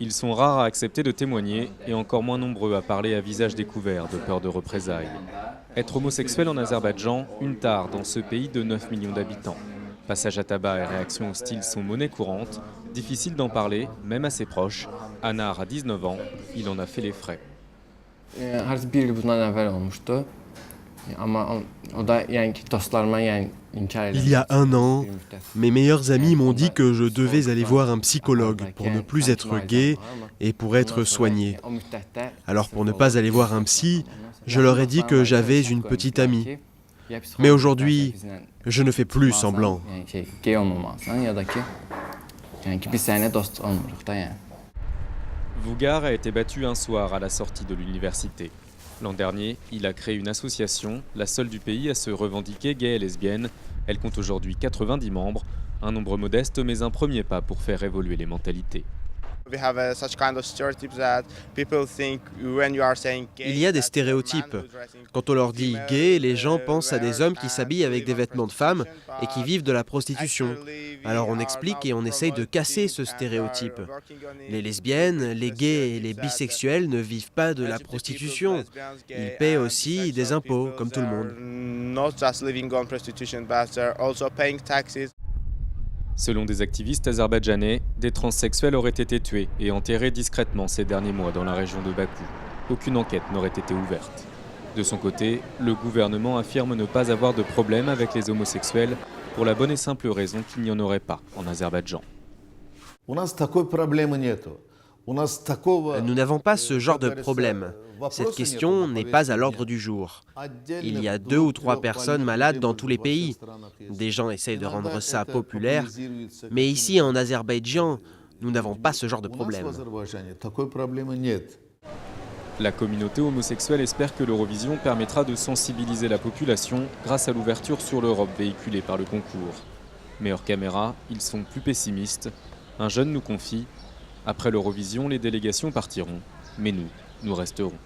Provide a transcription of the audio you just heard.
Ils sont rares à accepter de témoigner et encore moins nombreux à parler à visage découvert de peur de représailles. Être homosexuel en Azerbaïdjan, une tare dans ce pays de 9 millions d'habitants. Passage à tabac et réactions hostiles sont monnaie courante. Difficile d'en parler, même à ses proches. Anar a 19 ans, il en a fait les frais. Hər bir il bundan əvvəl olmuşdu. Amma o da yəni ki, dostlarıma inkar etdi. Il y a un an, mes meilleurs amis m'ont dit que je devais aller voir un psychologue pour ne plus être gay et pour être soigné. Alors pour ne pas aller voir un psy, je leur ai dit que j'avais une petite amie. Mais aujourd'hui, je ne fais plus semblant. Gay olmamalısan ya da ki, yəni ki, biz səninlə dost olmuruq da yəni. Vougar a été battu un soir à la sortie de l'université. L'an dernier, il a créé une association, la seule du pays à se revendiquer gay et lesbienne. Elle compte aujourd'hui 90 membres, un nombre modeste mais un premier pas pour faire évoluer les mentalités. Il Il y a des stéréotypes. Quand on leur dit gay, les gens pensent à des hommes qui s'habillent avec des vêtements de femmes et qui vivent de la prostitution. Alors on explique et on essaye de casser ce stéréotype. Les lesbiennes, les gays et les bisexuels ne vivent pas de la prostitution. Ils paient aussi des impôts, comme tout le monde. Selon des activistes azerbaïdjanais, des transsexuels auraient été tués et enterrés discrètement ces derniers mois dans la région de Bakou. Aucune enquête n'aurait été ouverte. De son côté, le gouvernement affirme ne pas avoir de problème avec les homosexuels pour la bonne et simple raison qu'il n'y en aurait pas en Azerbaïdjan. Nous n'avons pas ce genre de problème. Cette question n'est pas à l'ordre du jour. Il y a 2 ou 3 personnes malades dans tous les pays. Des gens essayent de rendre ça populaire. Mais ici, en Azerbaïdjan, nous n'avons pas ce genre de problème. La communauté homosexuelle espère que l'Eurovision permettra de sensibiliser la population grâce à l'ouverture sur l'Europe véhiculée par le concours. Mais hors caméra, ils sont plus pessimistes. Un jeune nous confie: après l'Eurovision, les délégations partiront, mais nous resterons.